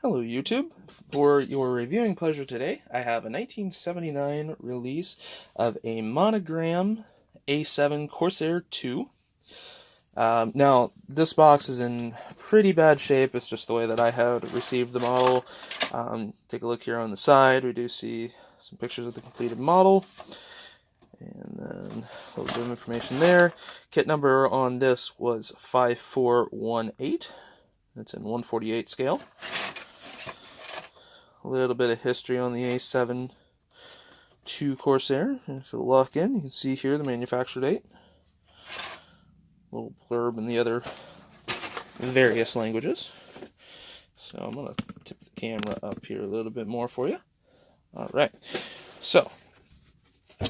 Hello YouTube. For your reviewing pleasure today, I have a 1979 release of a Monogram A-7 Corsair II. Now, this box is in pretty bad shape. It's just the way that I had received the model. Take a look here on the side. We do see some pictures of the completed model. And then a little bit of information there. Kit number on this was 5418. It's in 1/48 scale. A little bit of history on the A-7 II Corsair. And if you lock in, you can see here the manufacture date. A little blurb in the other various languages. So I'm going to tip the camera up here a little bit more for you. Alright, so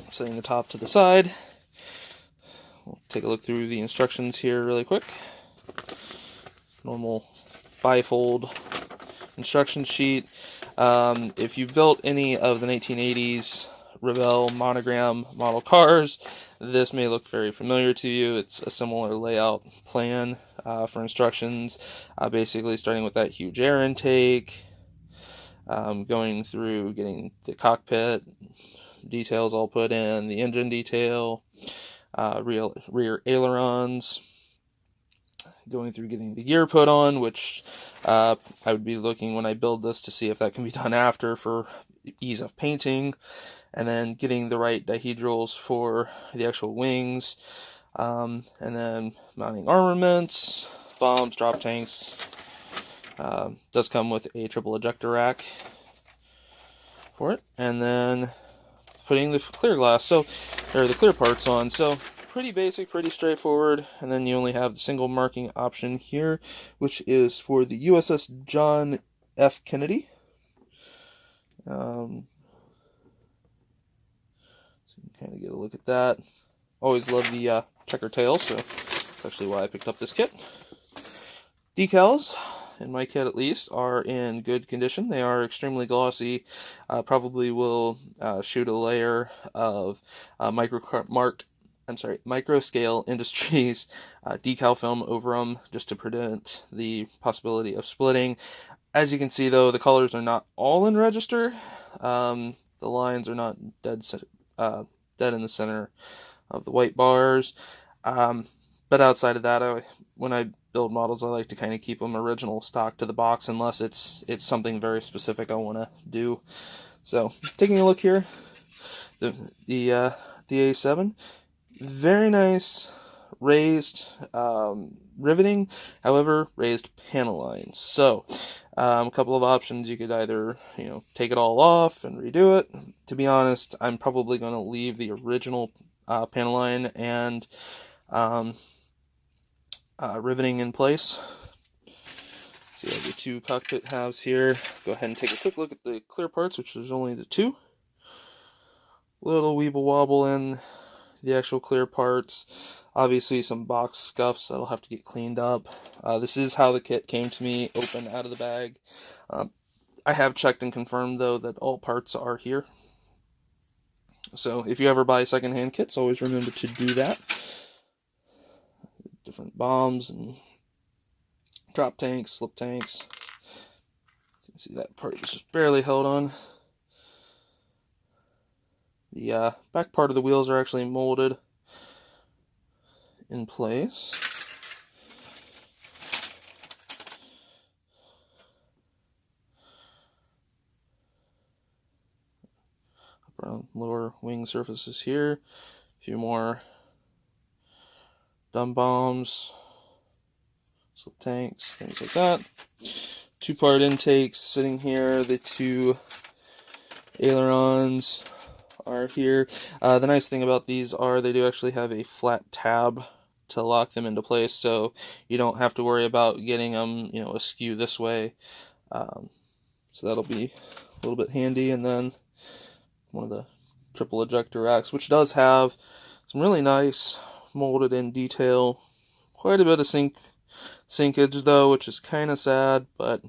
setting the top to the side, we'll take a look through the instructions here really quick. Normal bifold instruction sheet. If you built any of the 1980s Revell Monogram model cars, this may look very familiar to you. It's a similar layout plan for instructions, basically starting with that huge air intake, going through getting the cockpit details all put in, the engine detail, rear ailerons, going through getting the gear put on, which I would be looking when I build this to see if that can be done after for ease of painting, and then getting the right dihedrals for the actual wings, and then mounting armaments, bombs, drop tanks. Does come with a triple ejector rack for it, and then putting the clear glass, or the clear parts on. So pretty basic, pretty straightforward, and then you only have the single marking option here, which is for the USS John F. Kennedy. So you can kind of get a look at that. Always love the checker tail, so that's actually why I picked up this kit. Decals, in my kit at least, are in good condition. They are extremely glossy. Probably will shoot a layer of Microscale Industries decal film over them just to prevent the possibility of splitting. As you can see, though, the colors are not all in register. The lines are not dead in the center of the white bars. But outside of that, when I build models, I like to kind of keep them original stock to the box, unless it's something very specific I want to do. So, taking a look here, the A7. Very nice raised riveting, however, raised panel lines. So, a couple of options. You could either, take it all off and redo it. To be honest, I'm probably going to leave the original panel line and riveting in place. So you have your two cockpit halves here. Go ahead and take a quick look at the clear parts, which is only the two. Little weeble wobble in the actual clear parts. Obviously some box scuffs that'll have to get cleaned up. This is how the kit came to me, open out of the bag. I have checked and confirmed, though, that all parts are here. So if you ever buy secondhand kits, always remember to do that. Different bombs and drop tanks, slip tanks. You can see that part is just barely held on. The back part of the wheels are actually molded in place. Upper and lower wing surfaces here. A few more dumb bombs, slip tanks, things like that. Two-part intakes sitting here. The two ailerons are here. The nice thing about these are they do actually have a flat tab to lock them into place, so you don't have to worry about getting them, askew this way. So that'll be a little bit handy. And then one of the triple ejector racks, which does have some really nice molded in detail. Quite a bit of sinkage, though, which is kind of sad, but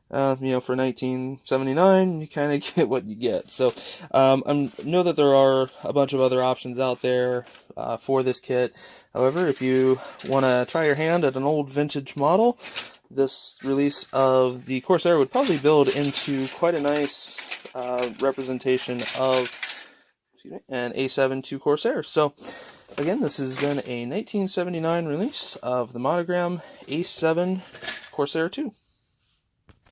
for 1979, you kind of get what you get. So, I know that there are a bunch of other options out there for this kit. However, if you want to try your hand at an old vintage model, this release of the Corsair would probably build into quite a nice representation of an A-7 II Corsair. So, again, this has been a 1979 release of the Monogram A-7 Corsair II.